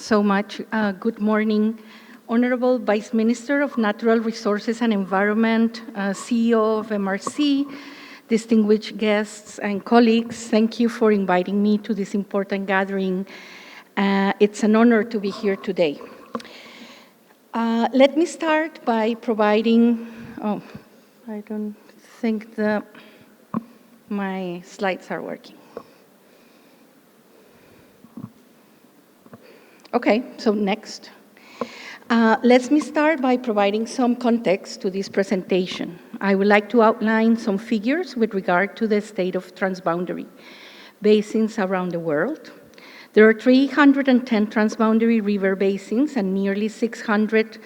so much. Good morning, Honorable Vice Minister of Natural Resources and Environment, CEO of MRC, distinguished guests and colleagues. Thank you for inviting me to this important gathering. It's an honor to be here today. Let me start by providing, I don't think my slides are working. Okay, so next. Let me start by providing some context to this presentation. I would like to outline some figures with regard to the state of transboundary basins around the world. There are 310 transboundary river basins and nearly 600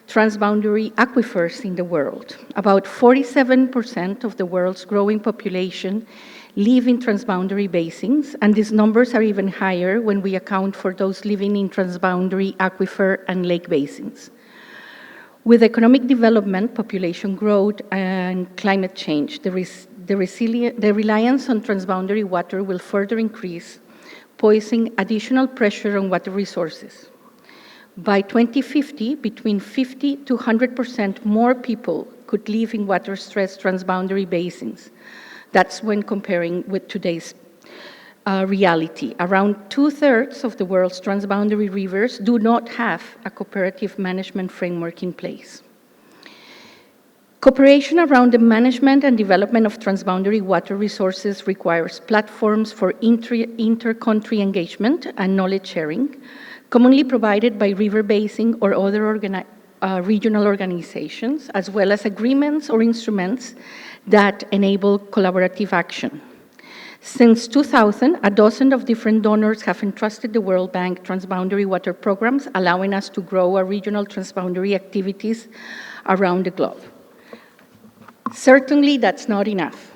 transboundary aquifers in the world. About 47% of the world's growing population live in transboundary basins, and these numbers are even higher when we account for those living in transboundary aquifer and lake basins. With economic development, population growth, and climate change, the reliance on transboundary water will further increase, posing additional pressure on water resources. By 2050, between 50 to 100% more people could live in water-stressed transboundary basins. That's when comparing with today's reality. Around 2/3 of the world's transboundary rivers do not have a cooperative management framework in place. Cooperation around the management and development of transboundary water resources requires platforms for inter-country engagement and knowledge sharing, commonly provided by river basin or other regional organizations, as well as agreements or instruments that enable collaborative action. Since 2000, a dozen of different donors have entrusted the World Bank transboundary water programs, allowing us to grow our regional transboundary activities around the globe. Certainly, that's not enough.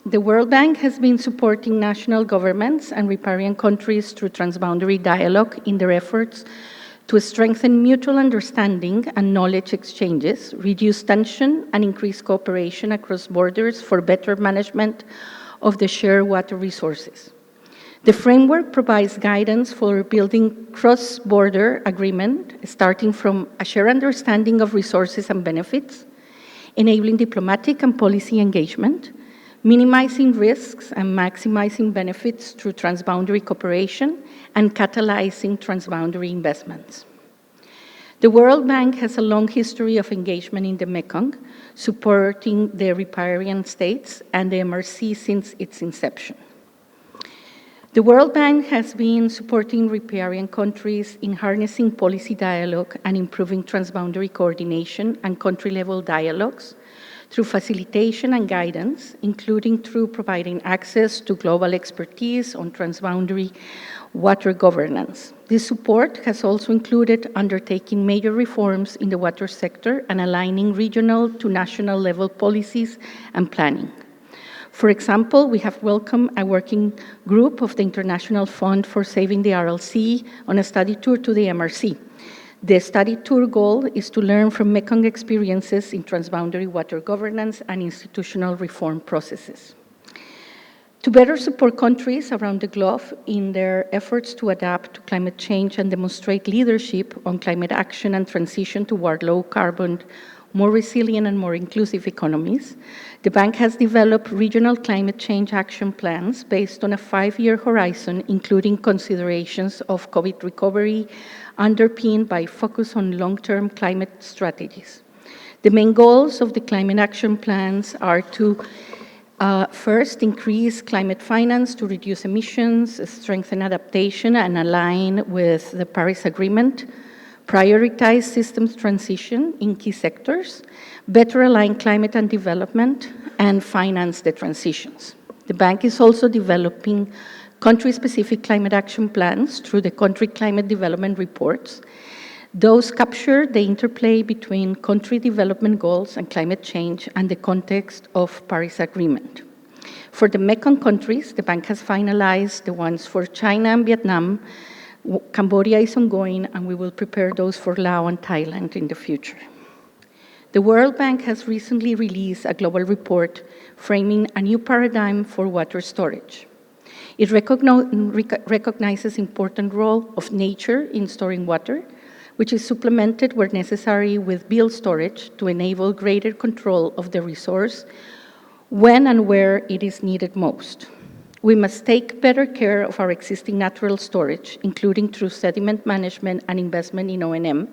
The World Bank has been supporting national governments and riparian countries through transboundary dialogue in their efforts to strengthen mutual understanding and knowledge exchanges, reduce tension, and increase cooperation across borders for better management of the shared water resources. The framework provides guidance for building cross-border agreement, starting from a shared understanding of resources and benefits, enabling diplomatic and policy engagement, minimizing risks and maximizing benefits through transboundary cooperation, and catalyzing transboundary investments. The World Bank has a long history of engagement in the Mekong, supporting the riparian states and the MRC since its inception. The World Bank has been supporting riparian countries in harnessing policy dialogue and improving transboundary coordination and country-level dialogues through facilitation and guidance, including through providing access to global expertise on transboundary water governance. This support has also included undertaking major reforms in the water sector and aligning regional to national level policies and planning. For example, we have welcomed a working group of the International Fund for Saving the RLC on a study tour to the MRC. The study tour goal is to learn from Mekong experiences in transboundary water governance and institutional reform processes. To better support countries around the globe in their efforts to adapt to climate change and demonstrate leadership on climate action and transition toward low-carbon, more resilient and more inclusive economies, the bank has developed regional climate change action plans based on a 5-year horizon, including considerations of COVID recovery, underpinned by focus on long-term climate strategies. The main goals of the climate action plans are to first, increase climate finance to reduce emissions, strengthen adaptation, and align with the Paris Agreement, prioritize systems transition in key sectors, better align climate and development, and finance the transitions. The bank is also developing country-specific climate action plans through the country climate development reports. Those capture the interplay between country development goals and climate change and the context of Paris Agreement. For the Mekong countries, the bank has finalized the ones for China and Vietnam. Cambodia is ongoing, and we will prepare those for Laos and Thailand in the future. The World Bank has recently released a global report framing a new paradigm for water storage. It recognizes important role of nature in storing water, which is supplemented where necessary with built storage to enable greater control of the resource when and where it is needed most. We must take better care of our existing natural storage, including through sediment management and investment in O&M,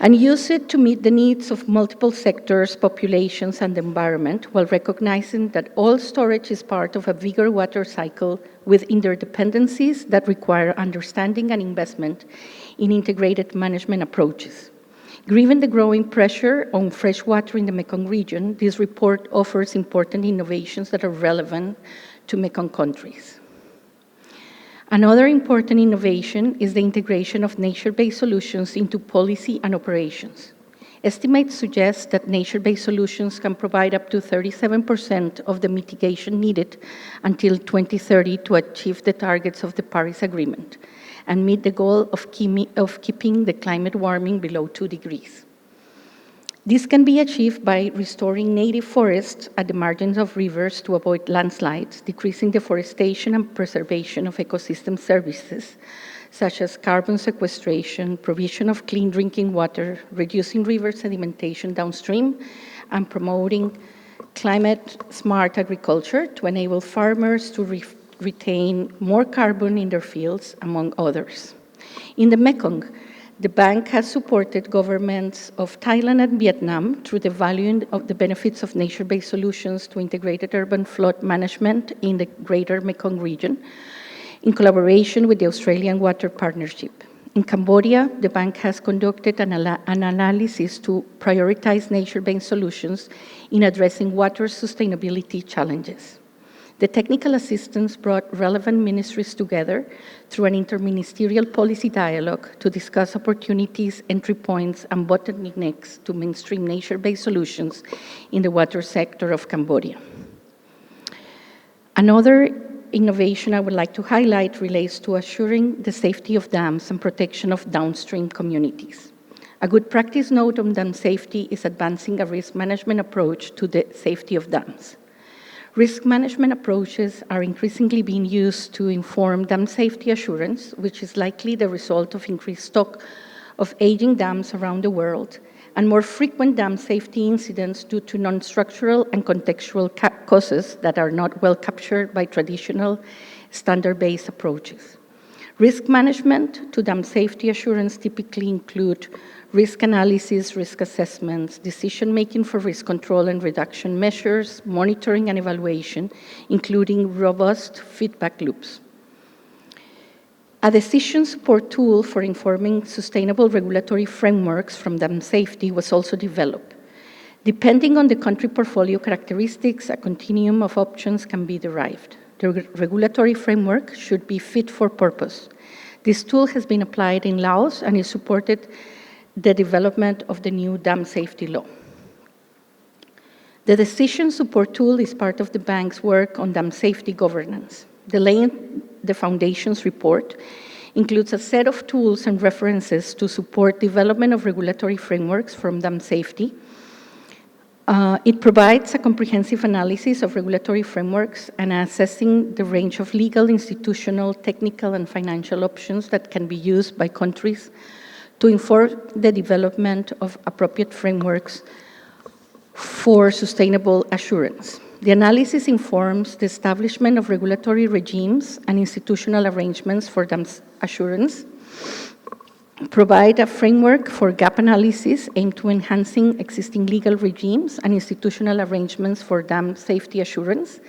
and use it to meet the needs of multiple sectors, populations, and the environment, while recognizing that all storage is part of a bigger water cycle with interdependencies that require understanding and investment in integrated management approaches. Given the growing pressure on fresh water in the Mekong region, this report offers important innovations that are relevant to Mekong countries. Another important innovation is the integration of nature-based solutions into policy and operations. Estimates suggest that nature-based solutions can provide up to 37% of the mitigation needed until 2030 to achieve the targets of the Paris Agreement and meet the goal of keeping the climate warming below 2 degrees. This can be achieved by restoring native forests at the margins of rivers to avoid landslides, decreasing deforestation and preservation of ecosystem services, such as carbon sequestration, provision of clean drinking water, reducing river sedimentation downstream, and promoting climate-smart agriculture to enable farmers to retain more carbon in their fields, among others. In the Mekong, the bank has supported governments of Thailand and Vietnam through the valuing of the benefits of nature-based solutions to integrated urban flood management in the greater Mekong region, in collaboration with the Australian Water Partnership. In Cambodia, the bank has conducted an analysis to prioritize nature-based solutions in addressing water sustainability challenges. The technical assistance brought relevant ministries together through an interministerial policy dialogue to discuss opportunities, entry points, and bottlenecks to mainstream nature-based solutions in the water sector of Cambodia. Another innovation I would like to highlight relates to assuring the safety of dams and protection of downstream communities. A good practice note on dam safety is advancing a risk management approach to the safety of dams. Risk management approaches are increasingly being used to inform dam safety assurance, which is likely the result of increased stock of aging dams around the world and more frequent dam safety incidents due to non-structural and contextual causes that are not well captured by traditional standard-based approaches. Risk management to dam safety assurance typically include risk analysis, risk assessments, decision-making for risk control and reduction measures, monitoring and evaluation, including robust feedback loops. A decision support tool for informing sustainable regulatory frameworks from dam safety was also developed. Depending on the country portfolio characteristics, a continuum of options can be derived. The regulatory framework should be fit for purpose. This tool has been applied in Laos and is supported the development of the new dam safety law. The decision support tool is part of the bank's work on dam safety governance. The Laying the Foundations report includes a set of tools and references to support development of regulatory frameworks from dam safety. It provides a comprehensive analysis of regulatory frameworks and assessing the range of legal, institutional, technical, and financial options that can be used by countries to inform the development of appropriate frameworks for sustainable assurance. The analysis informs the establishment of regulatory regimes and institutional arrangements for dam assurance, provide a framework for gap analysis aimed to enhancing existing legal regimes and institutional arrangements for dam safety assurance,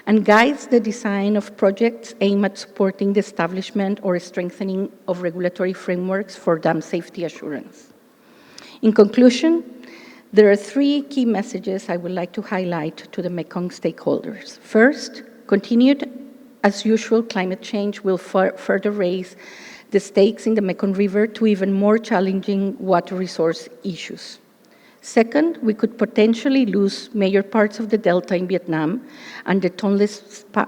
and guides the design of projects aimed at supporting the establishment or strengthening of regulatory frameworks for dam safety assurance. In conclusion, there are 3 key messages I would like to highlight to the Mekong stakeholders. First, continued as usual climate change will further raise the stakes in the Mekong River to even more challenging water resource issues. Second, we could potentially lose major parts of the delta in Vietnam and the Tonle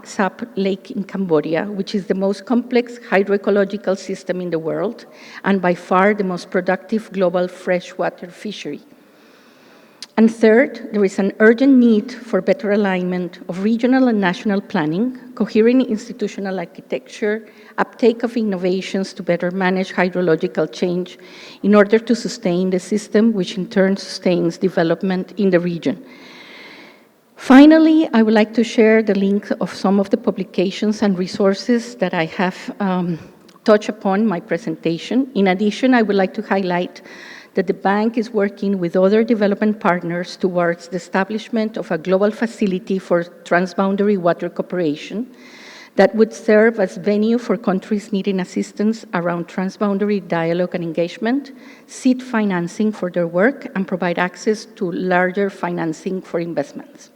Sap Lake in Cambodia, which is the most complex hydroecological system in the world and by far the most productive global freshwater fishery. And third, there is an urgent need for better alignment of regional and national planning, coherent institutional architecture, uptake of innovations to better manage hydrological change in order to sustain the system, which in turn sustains development in the region. Finally, I would like to share the link of some of the publications and resources that I have touched upon in my presentation. In addition, I would like to highlight that the bank is working with other development partners towards the establishment of a global facility for transboundary water cooperation that would serve as venue for countries needing assistance around transboundary dialogue and engagement, seed financing for their work, and provide access to larger financing for investments.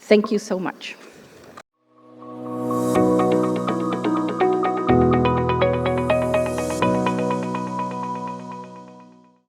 Thank you so much.